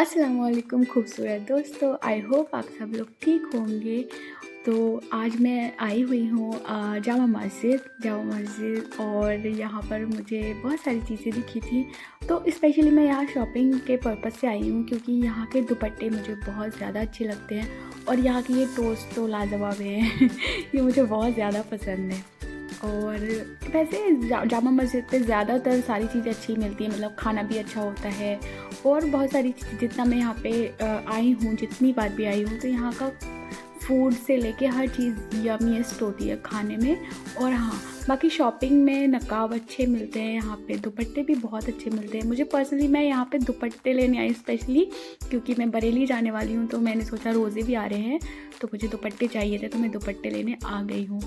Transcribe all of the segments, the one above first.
अस्सलाम वालेकुम खूबसूरत दोस्तों, आई होप आप सब लोग ठीक होंगे। तो आज मैं आई हुई हूँ जामा मस्जिद और यहाँ पर मुझे बहुत सारी चीज़ें दिखी थी। तो स्पेशली मैं यहाँ शॉपिंग के पर्पज़ से आई हूँ क्योंकि यहाँ के दुपट्टे मुझे बहुत ज़्यादा अच्छे लगते हैं और यहाँ की ये टोस्ट तो लाजवाब है ये मुझे बहुत ज़्यादा पसंद है। और वैसे जामा मस्जिद पे ज़्यादातर सारी चीज़ें अच्छी मिलती हैं, मतलब खाना भी अच्छा होता है और बहुत सारी चीज़। जितना मैं यहाँ पे आई हूँ, जितनी बार भी आई हूँ, तो यहाँ का फूड से लेके हर चीज़ यमीएस्ट होती है खाने में। और हाँ, बाकी शॉपिंग में नकाब अच्छे मिलते हैं, यहाँ पे दुपट्टे भी बहुत अच्छे मिलते हैं। मुझे पर्सनली मैं यहाँ पे दुपट्टे लेने आई स्पेशली क्योंकि मैं बरेली जाने वाली हूँ, तो मैंने सोचा रोज़े भी आ रहे हैं तो मुझे दुपट्टे चाहिए थे, तो मैं दुपट्टे लेने आ गई हूँ।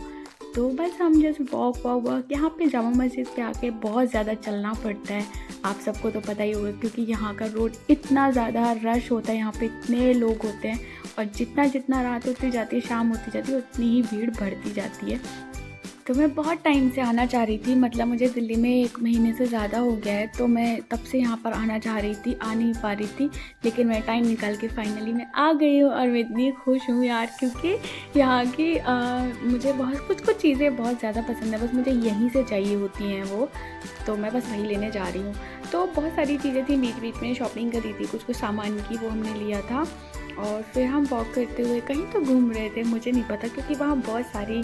तो बस हम जस्ट वॉक यहाँ पे जामा मस्जिद पे आके बहुत ज़्यादा चलना पड़ता है। आप सबको तो पता ही होगा क्योंकि यहाँ का रोड इतना ज़्यादा रश होता है, यहाँ पे इतने लोग होते हैं और जितना जितना रात होती जाती है, शाम होती जाती है, उतनी ही भीड़ बढ़ती जाती है। तो मैं बहुत टाइम से आना चाह रही थी, मतलब मुझे दिल्ली में 1 महीने से ज़्यादा हो गया है, तो मैं तब से यहाँ पर आना चाह रही थी, आ नहीं पा रही थी। लेकिन मैं टाइम निकाल के फाइनली मैं आ गई हूँ और मैं इतनी खुश हूँ यार, क्योंकि यहाँ की मुझे बहुत कुछ चीज़ें बहुत ज़्यादा पसंद है, बस मुझे यहीं से चाहिए होती हैं वो, तो मैं बस वही लेने जा रही हूँ। तो बहुत सारी चीज़ें थी, बीच बीच में शॉपिंग करी थी, कुछ सामान की, वो हमने लिया था। और फिर हम वॉक करते हुए कहीं तो घूम रहे थे, मुझे नहीं पता, क्योंकि वहाँ बहुत सारी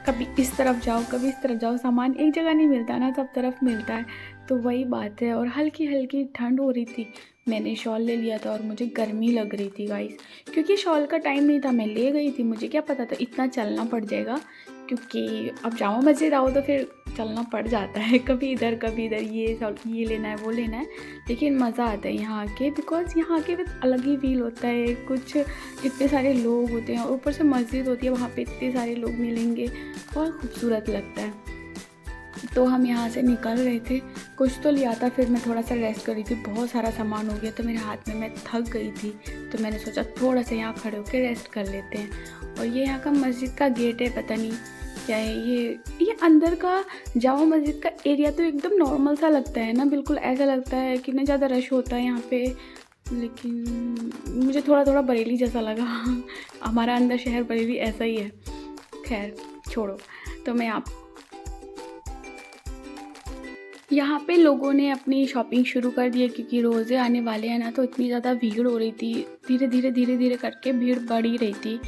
कभी इस तरफ जाओ कभी इस तरफ जाओ, सामान एक जगह नहीं मिलता ना, सब तरफ मिलता है। तो वही बात है। और हल्की हल्की ठंड हो रही थी, मैंने शॉल ले लिया था और मुझे गर्मी लग रही थी गाइस, क्योंकि शॉल का टाइम नहीं था, मैं ले गई थी, मुझे क्या पता था इतना चलना पड़ जाएगा। क्योंकि अब जामा मस्जिद आओ तो फिर चलना पड़ जाता है, कभी इधर, ये लेना है वो लेना है। लेकिन मज़ा आता है यहाँ आके, बिकॉज़ यहाँ के विद अलग ही फील होता है। कुछ इतने सारे लोग होते हैं और ऊपर से मस्जिद होती है, वहाँ पे इतने सारे लोग मिलेंगे, बहुत खूबसूरत लगता है। तो हम यहाँ से निकल रहे थे, कुछ तो लिया था, फिर मैं थोड़ा सा रेस्ट कर रही थी, बहुत सारा सामान हो गया तो मेरे हाथ में, मैं थक गई थी, तो मैंने सोचा थोड़ा सा यहाँ खड़े होकर रेस्ट कर लेते हैं। और ये यहाँ का मस्जिद का गेट है, पता नहीं क्या है ये अंदर का जामा मस्जिद का एरिया तो एकदम नॉर्मल सा लगता है ना, बिल्कुल ऐसा लगता है कि ना ज़्यादा रश होता है यहाँ पे। लेकिन मुझे थोड़ा थोड़ा बरेली जैसा लगा हमारा अंदर शहर बरेली ऐसा ही है। खैर छोड़ो। तो मैं यहाँ पे लोगों ने अपनी शॉपिंग शुरू कर दी है क्योंकि रोज़े आने वाले हैं ना, तो इतनी ज़्यादा भीड़ हो रही थी, धीरे धीरे करके भीड़ बढ़ ही रही थी।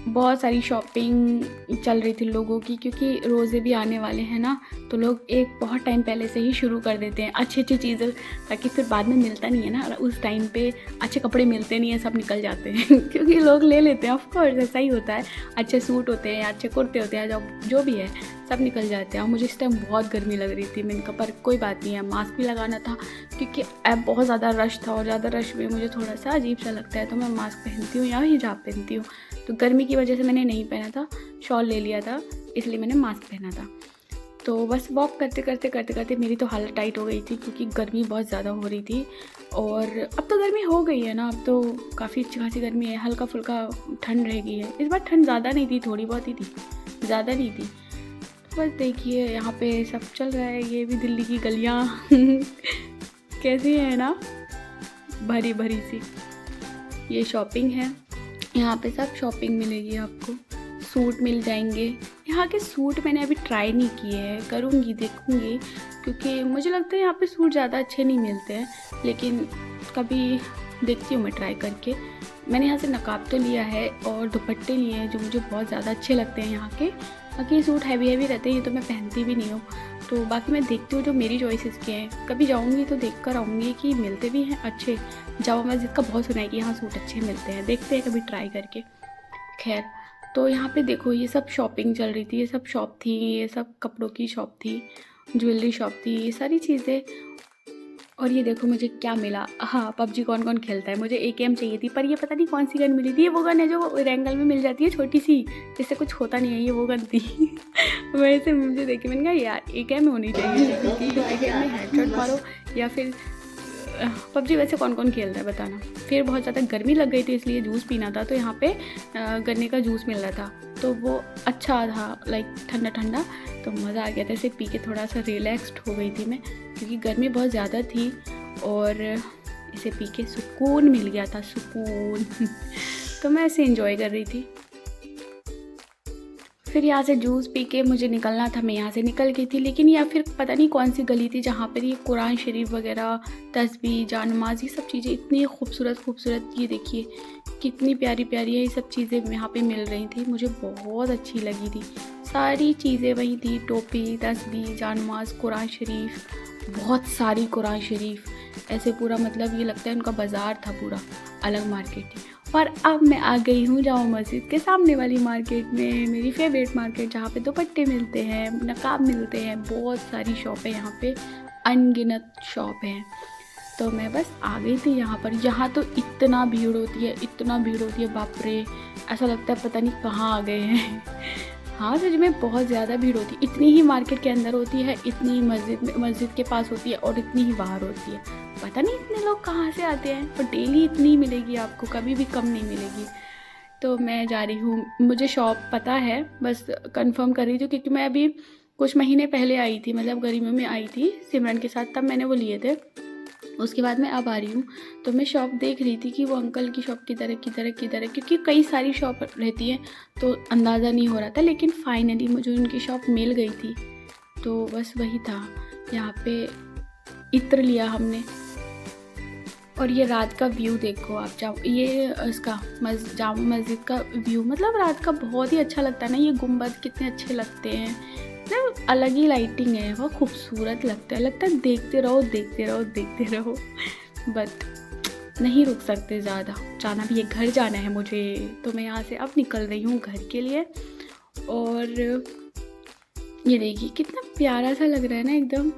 बहुत सारी शॉपिंग चल रही थी लोगों की, क्योंकि रोज़े भी आने वाले हैं ना, तो लोग एक बहुत टाइम पहले से ही शुरू कर देते हैं अच्छी चीज़ें, ताकि फिर बाद में मिलता नहीं है ना, उस टाइम पे अच्छे कपड़े मिलते नहीं हैं, सब निकल जाते हैं क्योंकि लोग ले लेते हैं, ऑफ कोर्स ऐसा ही होता है। अच्छे सूट होते हैं या अच्छे कुर्ते होते हैं, जो भी है सब निकल जाते हैं। और मुझे इस टाइम बहुत गर्मी लग रही थी, मैंने कहा पर कोई बात नहीं है, मास्क भी लगाना था क्योंकि अब बहुत ज़्यादा रश था और ज़्यादा रश में मुझे थोड़ा सा अजीब सा लगता है, तो मैं मास्क पहनती हूँ या हिजाब पहनती हूँ। तो गर्मी की वजह से मैंने नहीं पहना था, शॉल ले लिया था, इसलिए मैंने मास्क पहना था। तो बस वॉक करते करते मेरी तो हालत टाइट हो गई थी क्योंकि गर्मी बहुत ज़्यादा हो रही थी। और अब तो गर्मी हो गई है ना, अब तो काफ़ी अच्छी खासी गर्मी है, हल्का फुल्का ठंड रह गई है। इस बार ठंड ज़्यादा नहीं थी, थोड़ी बहुत ही थी, ज़्यादा नहीं थी। तो बस देखिए यहाँ पे सब चल रहा है, ये भी दिल्ली की गलियाँ कैसी है ना, भरी भरी सी। ये शॉपिंग है, यहाँ पे सब शॉपिंग मिलेगी आपको, सूट मिल जाएंगे। यहाँ के सूट मैंने अभी ट्राई नहीं किए हैं, करूँगी, देखूँगी, क्योंकि मुझे लगता है यहाँ पे सूट ज़्यादा अच्छे नहीं मिलते हैं, लेकिन कभी देखती हूँ मैं ट्राई करके। मैंने यहाँ से नकाब तो लिया है और दुपट्टे लिए हैं जो मुझे बहुत ज़्यादा अच्छे लगते हैं यहाँ के। बाकी सूट हैवी रहते हैं, ये तो मैं पहनती भी नहीं हूँ, तो बाकी मैं देखती हूँ जो मेरी चॉइसेस के हैं। कभी जाऊँगी तो देख कर आऊँगी कि मिलते भी हैं अच्छे। जामा मस्जिद का बहुत सुना है कि यहाँ सूट अच्छे मिलते हैं, देखते हैं कभी ट्राई करके। खैर, तो यहाँ पे देखो ये सब शॉपिंग चल रही थी, ये सब शॉप थी, ये सब कपड़ों की शॉप थी, ज्वेलरी शॉप थी, ये सारी चीज़ें। और ये देखो मुझे क्या मिला, हाँ पबजी कौन कौन खेलता है, मुझे AKM चाहिए थी, पर ये पता नहीं कौन सी गन मिली थी। ये वो गन है जो रैंगल में मिल जाती है, छोटी सी, जिससे कुछ होता नहीं है, ये वो गन थी वैसे मुझे देखी, मैंने कहा यार AKM होनी चाहिए, क्योंकि AKM में हेडशॉट मारो या फिर पबजी वैसे कौन कौन खेलता है बताना। फिर बहुत ज़्यादा गर्मी लग गई थी, इसलिए जूस पीना था, तो यहाँ पे गन्ने का जूस मिल रहा था, तो वो अच्छा था, लाइक ठंडा ठंडा, तो मज़ा आ गया था। इसे पी के थोड़ा सा रिलैक्स्ड हो गई थी मैं, क्योंकि गर्मी बहुत ज़्यादा थी। और इसे पी के सुकून मिल गया था, सुकून। तो मैं इसे एंजॉय कर रही थी। फिर यहाँ से जूस पी के मुझे निकलना था, मैं यहाँ से निकल गई थी। लेकिन या फिर पता नहीं कौन सी गली थी जहाँ पर ये कुरान शरीफ वगैरह, तस्बीह, जानमाज, ये सब चीज़ें इतनी खूबसूरत खूबसूरत, ये देखिए कितनी प्यारी प्यारी है ये सब चीज़ें यहाँ पे मिल रही थी। मुझे बहुत अच्छी लगी थी, सारी चीज़ें वही थी, टोपी, तस्बीह, जानमाज, कुरान शरीफ, बहुत सारी कुरान शरीफ, ऐसे पूरा मतलब ये लगता है उनका बाज़ार था पूरा, अलग मार्केट थी। और अब मैं आ गई हूँ जामा मस्जिद के सामने वाली मार्केट में, मेरी फेवरेट मार्केट, जहाँ पे दुपट्टे मिलते हैं, नकाब मिलते हैं, बहुत सारी शॉप है यहाँ पे, अनगिनत शॉप हैं। तो मैं बस आ गई थी यहाँ पर। यहाँ तो इतना भीड़ होती है, इतना भीड़ होती है, बाप रे, ऐसा लगता है पता नहीं कहाँ आ गए हैं। हाँ सच में बहुत ज़्यादा भीड़ होती है, इतनी ही मार्केट के अंदर होती है, इतनी ही मस्जिद के पास होती है और इतनी ही बाहर होती है। पता नहीं इतने लोग कहाँ से आते हैं, और डेली इतनी ही मिलेगी आपको, कभी भी कम नहीं मिलेगी। तो मैं जा रही हूँ, मुझे शॉप पता है, बस कंफर्म कर रही थी क्योंकि मैं अभी कुछ महीने पहले आई थी, मतलब गर्मियों में आई थी सिमरन के साथ, तब मैंने वो लिए थे। उसके बाद मैं अब आ रही हूँ, तो मैं शॉप देख रही थी कि वो अंकल की शॉप किधर है, क्योंकि कई सारी शॉप रहती है तो अंदाज़ा नहीं हो रहा था। लेकिन फाइनली मुझे उनकी शॉप मिल गई थी, तो बस वही था। यहाँ पे इत्र लिया हमने, और ये रात का व्यू देखो आप, ये इसका जामा मस्जिद का व्यू, मतलब रात का बहुत ही अच्छा लगता है ना। ये गुंबद कितने अच्छे लगते हैं, मतलब अलग ही लाइटिंग है, बहुत खूबसूरत लगता है देखते रहो देखते रहो देखते रहो। बट नहीं रुक सकते ज़्यादा, जाना भी है, घर जाना है मुझे। तो मैं यहाँ से अब निकल रही हूँ घर के लिए। और ये देखिए कितना प्यारा सा लग रहा है ना, एकदम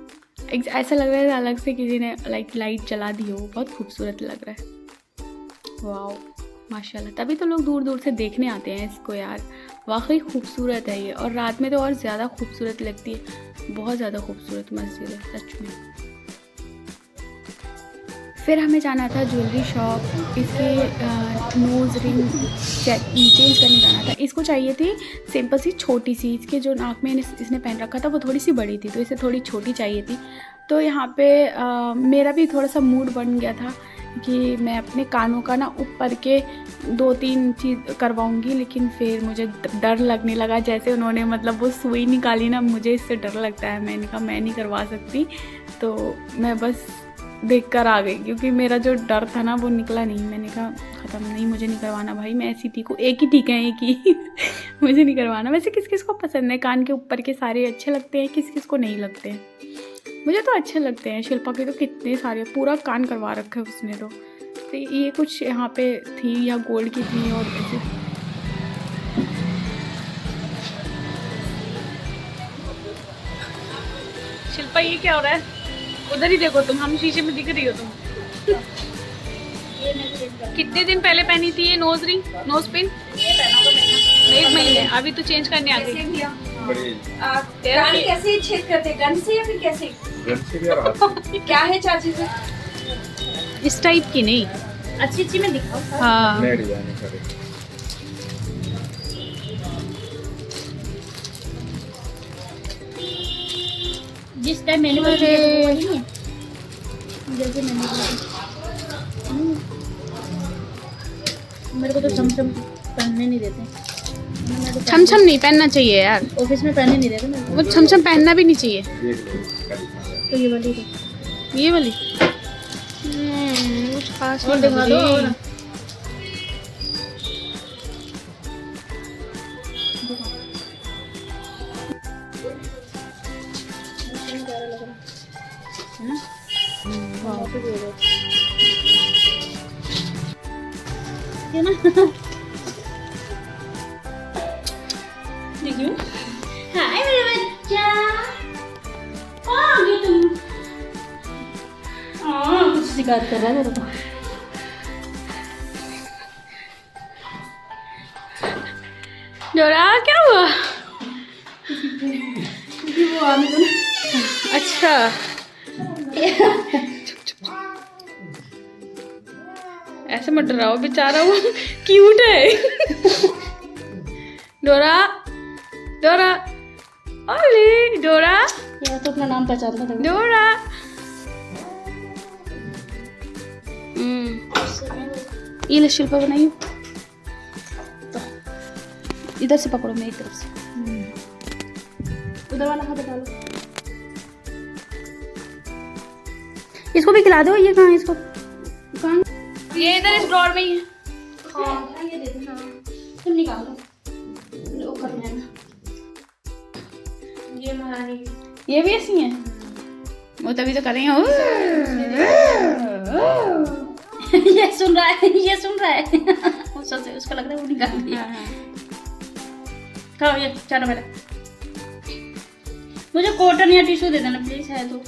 ऐसा लग रहा है अलग से किसी ने लाइट जला दी हो, बहुत खूबसूरत लग रहा है। वाओ माशाल्लाह, तभी तो लोग दूर दूर से देखने आते हैं इसको यार, वाकई खूबसूरत है ये, और रात में तो और ज़्यादा खूबसूरत लगती है, बहुत ज़्यादा खूबसूरत मस्जिद है सच में। फिर हमें जाना था ज्वेलरी शॉप, इसके नोज़ रिंग चेंज करने जाना था। इसको चाहिए थी सिंपल सी छोटी सी, इसके जो नाक में इसने पहन रखा था वो थोड़ी सी बड़ी थी, तो इसे थोड़ी छोटी चाहिए थी। तो यहाँ पे मेरा भी थोड़ा सा मूड बन गया था कि मैं अपने कानों का ना ऊपर के 2-3 चीज़ करवाऊँगी, लेकिन फिर मुझे डर लगने लगा। जैसे उन्होंने मतलब वो सुई निकाली ना, मुझे इससे डर लगता है, मैंने कहा मैं नहीं करवा सकती। तो मैं बस देख कर आ गई, क्योंकि मेरा जो डर था ना वो निकला नहीं। मैंने कहा ख़त्म, नहीं मुझे नहीं करवाना भाई, मैं ऐसी ठीक हूँ, एक ही ठीक है, एक ही मुझे नहीं करवाना। वैसे किस किस को पसंद है, कान के ऊपर के सारे अच्छे लगते हैं, किस किस को नहीं लगते हैं। मुझे तो अच्छे लगते हैं। शिल्पा के तो कितने सारे पूरा कान करवा रखा है उसने तो ये कुछ यहाँ पे थी, या गोल्ड की थी, और ऐसे शिल्पा ये क्या हो रहा है, उधर ही देखो तुम, हम शीशे में दिख रही हो तुम। कितने दिन पहले पहनी थी ये नोज रिंग, नोज पिन? ये 1 महीने, अभी तो चेंज करने आ गई। कैसे छेद करते, गन से या फिर कैसे? गन से भी और क्या है चाची से? इस टाइप की नहीं, अच्छी में दिखाओ। हाँ जिस टाइम मैंने जैसे मेरे को तो छमछम पहनने नहीं देते। छमछम नहीं पहनना चाहिए यार, ऑफिस में पहनने नहीं देते मेरे को। वो छमछम पहनना भी नहीं चाहिए। तो ये वाली ये वाली कुछ खास और दिखा दो। और है ना? देखियो, हाय मेरे बच्चा, आ गए तुम। कुछ शिकायत कर रहा है मेरे को। डोरा क्या हुआ? वो आने दो। अच्छा ऐसे मत डराओ, बेचारा वो क्यूट है। डोरा डोरा, ओले डोरा, ये तो अपना नाम पहचानता था। डोरा ये ले शिल्पा बनाइए, तो इधर से पकड़ो, मेरी तरफ से उधर वाला हाथ डालो। इसको भी खिला दो। ये कहाँ है, इसको कहाँ? ये इधर इस ड्रॉर में ही है। हाँ ये दे दो, तुम निकालो, वो कर लेना। ये महारानी ये भी ऐसी है, वो तभी तो कर रही हूँ। ये सुन रहा है, ये सुन रहा है। उसका लग रहा है वो निकाल दिया। खाओ ये चारो मेरा। मुझे कॉटन या टिश्यू दे देना प्लीज, है तो।